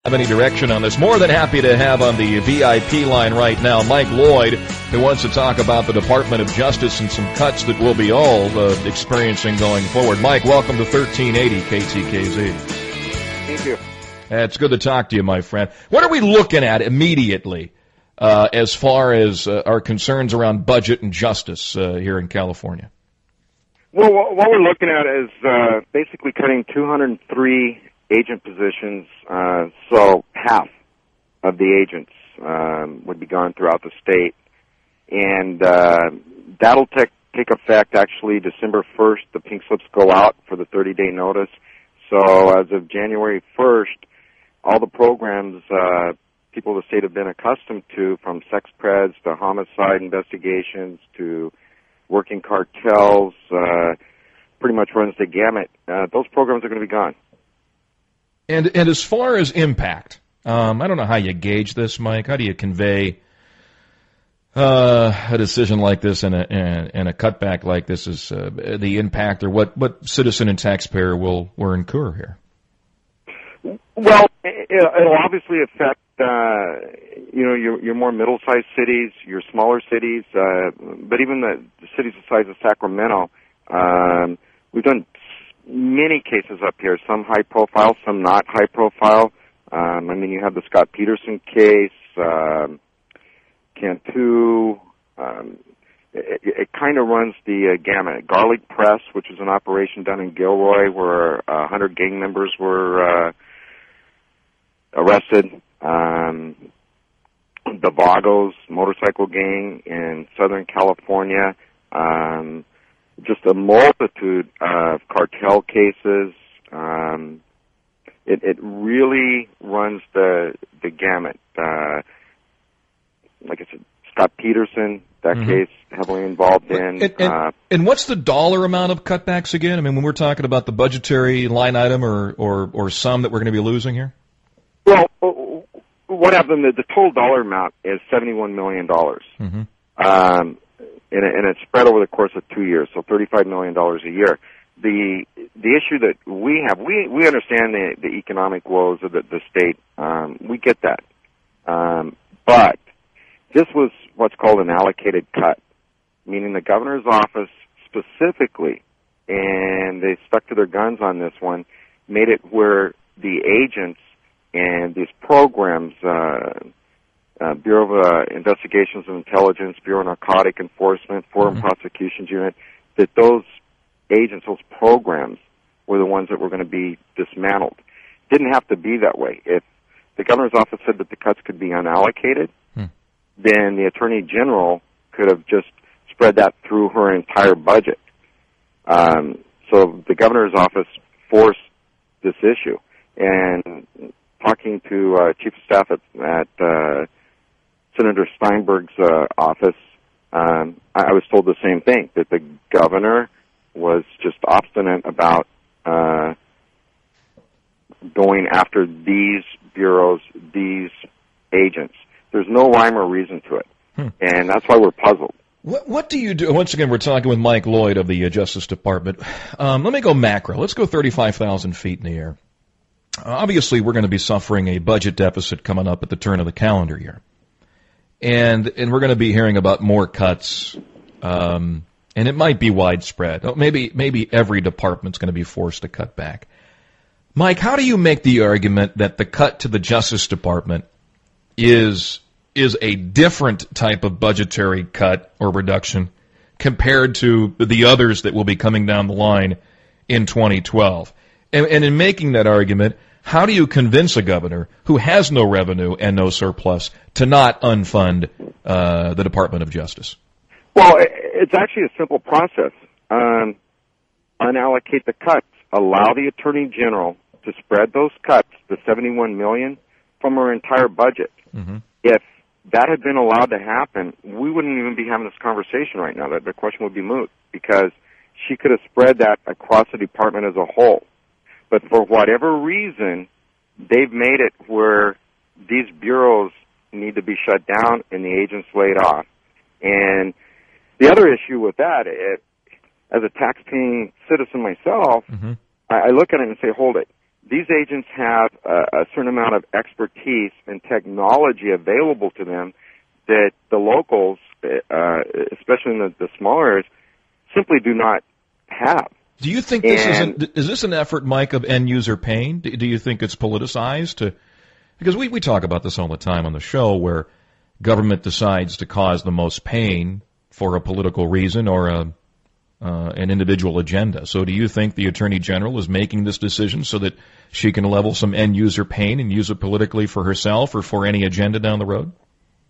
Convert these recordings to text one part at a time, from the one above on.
Have any direction on this? More than happy to have on the VIP line right now Mike Lloyd, who wants to talk about the Department of Justice and some cuts that we'll be all experiencing going forward. Mike, welcome to 1380 KTKZ. Thank you. It's good to talk to you, my friend. What are we looking at immediately as far as our concerns around budget and justice here in California? Well, what we're looking at is basically cutting 203 agent positions, so half of the agents would be gone throughout the state. And that'll take effect actually December 1st. The pink slips go out for the 30-day notice. So as of January 1st, all the programs people of the state have been accustomed to, from sex preds to homicide investigations to working cartels, pretty much runs the gamut. Those programs are going to be gone. And as far as impact, I don't know how you gauge this, Mike. How do you convey a decision like this and a cutback like this is the impact, or what citizen and taxpayer will incur here? Well, it'll obviously affect your more middle-sized cities, your smaller cities, but even the cities the size of Sacramento. We've done many cases up here, some high-profile, some not high-profile. You have the Scott Peterson case, Cantu. It kind of runs the gamut. Garlic Press, which was an operation done in Gilroy where 100 gang members were arrested. The Vagos motorcycle gang in Southern California. Just a multitude of cartel cases. It really runs the gamut. Like I said, Scott Peterson, that case heavily involved in. And what's the dollar amount of cutbacks again? I mean, when we're talking about the budgetary line item or sum that we're going to be losing here? Well, what happened? The total dollar amount is $71 million. And it's spread over the course of 2 years, so $35 million a year. The issue that we have, we understand the economic woes of the state. We get that. But this was what's called an allocated cut, meaning the governor's office specifically, and they stuck to their guns on this one, made it where the agents and these programs, Bureau of Investigations and Intelligence, Bureau of Narcotic Enforcement, Foreign Prosecutions Unit, that those agents, those programs, were the ones that were going to be dismantled. It didn't have to be that way. If the governor's office said that the cuts could be unallocated, then the Attorney General could have just spread that through her entire budget. So the governor's office forced this issue. And talking to Chief of Staff at Senator Steinberg's office, I was told the same thing, that the governor was just obstinate about going after these bureaus, these agents. There's no rhyme or reason to it, and that's why we're puzzled. What do you do? Once again, we're talking with Mike Lloyd of the Justice Department. Let me go macro. Let's go 35,000 feet in the air. Obviously, we're going to be suffering a budget deficit coming up at the turn of the calendar year. And we're going to be hearing about more cuts, and it might be widespread. Maybe every department's going to be forced to cut back. Mike, how do you make the argument that the cut to the Justice Department is a different type of budgetary cut or reduction compared to the others that will be coming down the line in 2012? And in making that argument, how do you convince a governor who has no revenue and no surplus to not unfund the Department of Justice? Well, it's actually a simple process. Unallocate the cuts. Allow the Attorney General to spread those cuts, the $71 million, from her entire budget. If that had been allowed to happen, we wouldn't even be having this conversation right now. The question would be moot, because she could have spread that across the department as a whole. But for whatever reason, they've made it where these bureaus need to be shut down and the agents laid off. And the other issue with that, as a tax-paying citizen myself, I look at it and say, hold it. these agents have a certain amount of expertise and technology available to them that the locals, especially in the smaller areas, simply do not have. Do you think this is this an effort, Mike, of end user pain? Do you think it's politicized? Because we talk about this all the time on the show, where government decides to cause the most pain for a political reason or an individual agenda. So do you think the Attorney General is making this decision so that she can level some end user pain and use it politically for herself or for any agenda down the road?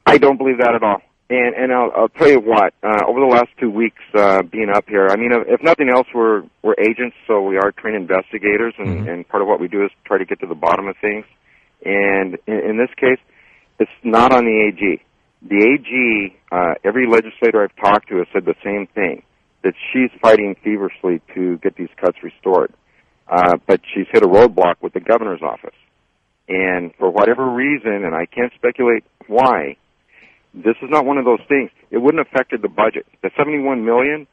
I don't believe that at all. And I'll tell you what, over the last 2 weeks being up here, I mean, if nothing else, we're agents, so we are trained investigators, and part of what we do is try to get to the bottom of things. And in this case, it's not on the AG. The AG, every legislator I've talked to has said the same thing, that she's fighting feverishly to get these cuts restored. But she's hit a roadblock with the governor's office. And for whatever reason, and I can't speculate why, this is not one of those things. It wouldn't have affected the budget. The $71 million,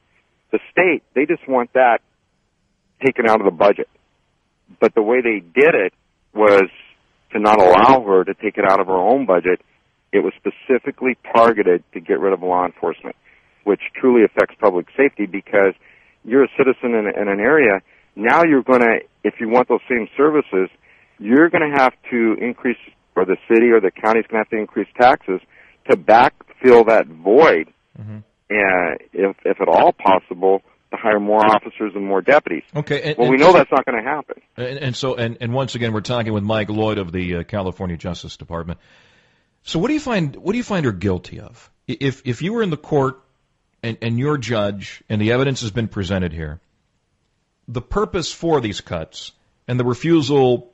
the state, they just want that taken out of the budget. But the way they did it was to not allow her to take it out of her own budget. It was specifically targeted to get rid of law enforcement, which truly affects public safety because you're a citizen in an area. Now you're going to, if you want those same services, you're going to have to increase, or the city or the county's going to have to increase taxes to backfill that void, if at all possible, to hire more officers and more deputies. Okay. We know that's not going to happen. And once again, we're talking with Mike Lloyd of the California Justice Department. So what do you find her guilty of? If you were in the court and you're judge and the evidence has been presented here, the purpose for these cuts and the refusal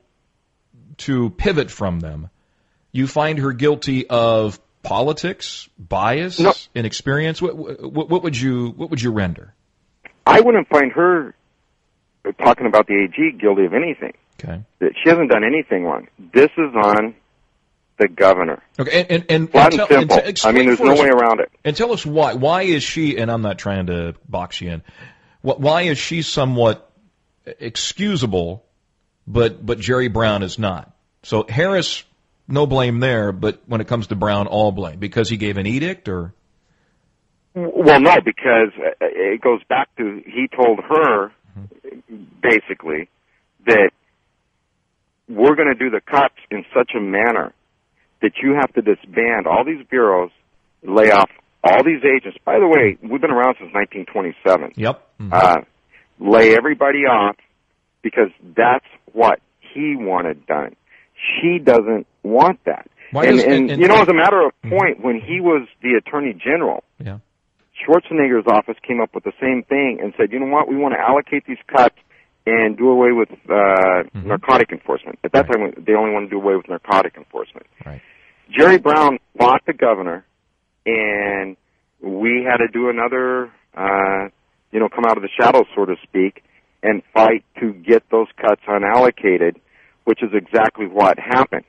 to pivot from them, you find her guilty of politics, bias, inexperience. What would you render? I wouldn't find her, talking about the AG, guilty of anything. Okay. She hasn't done anything wrong. This is on the governor. Okay, and simple. I mean, there's no way around it. And tell us why. Why is she? And I'm not trying to box you in. Why is she somewhat excusable, but Jerry Brown is not? So Harris, no blame there, but when it comes to Brown, all blame because he gave an edict, or? Well, no, because it goes back to he told her basically that we're going to do the cuts in such a manner that you have to disband all these bureaus, lay off all these agents. By the way, we've been around since 1927. Yep. Mm-hmm. Lay everybody off because that's what he wanted done. She doesn't want that. And you know, as a matter of point, when he was the Attorney General, Schwarzenegger's office came up with the same thing and said, you know what, we want to allocate these cuts and do away with narcotic enforcement. At that time, they only want to do away with narcotic enforcement. Right. Jerry Brown fought the governor, and we had to do another, come out of the shadows, so to speak, and fight to get those cuts unallocated, which is exactly what happened.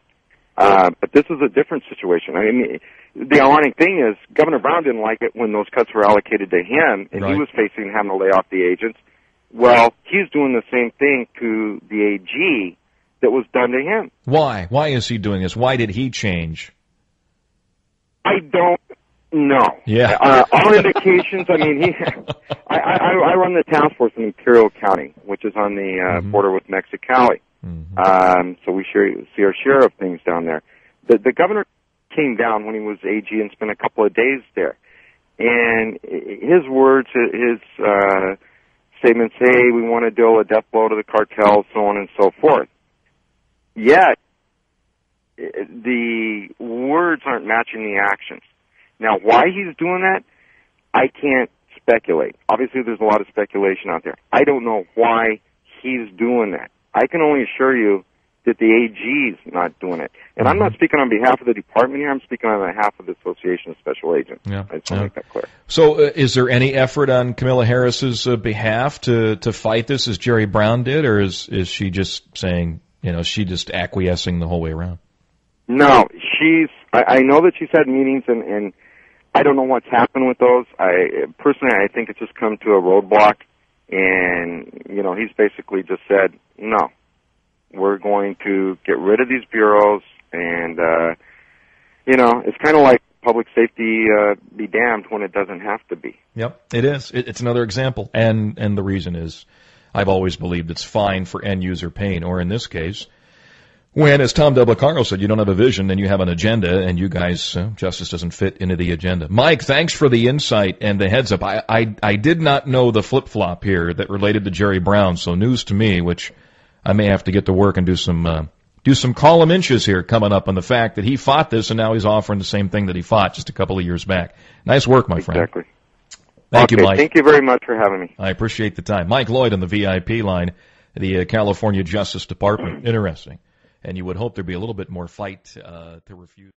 But this is a different situation. I mean, the ironic thing is Governor Brown didn't like it when those cuts were allocated to him, and he was facing having to lay off the agents. Well, he's doing the same thing to the AG that was done to him. Why? Why is he doing this? Why did he change? I don't know. Yeah. All indications, I mean, I run the task force in Imperial County, which is on the border with Mexicali. Mm-hmm. So we see our share of things down there. The governor came down when he was AG and spent a couple of days there. And his words, his statements say, we want to deal a death blow to the cartels, so on and so forth. Yet, the words aren't matching the actions. Now, why he's doing that, I can't speculate. Obviously, there's a lot of speculation out there. I don't know why he's doing that. I can only assure you that the AG's not doing it. And I'm not speaking on behalf of the department here. I'm speaking on behalf of the Association of Special Agents. Yeah. I just want to make that clear. So is there any effort on Kamala Harris's behalf to fight this as Jerry Brown did, or is she just saying, she just acquiescing the whole way around? No, I know that she's had meetings, and I don't know what's happened with those. Personally, I think it's just come to a roadblock, and, he's basically just said, no, we're going to get rid of these bureaus, and, it's kind of like public safety be damned when it doesn't have to be. Yep, it is. It's another example. And the reason is I've always believed it's fine for end-user pain, or in this case, when, as Tom Delbacaro said, you don't have a vision, then you have an agenda, and you guys, justice doesn't fit into the agenda. Mike, thanks for the insight and the heads up. I did not know the flip-flop here that related to Jerry Brown, so news to me, which I may have to get to work and do some column inches here coming up on the fact that he fought this, and now he's offering the same thing that he fought just a couple of years back. Nice work, my friend. Exactly. Thank you, Mike. Thank you very much for having me. I appreciate the time. Mike Lloyd on the VIP line, the California Justice Department. Interesting. And you would hope there'd be a little bit more fight to refuse.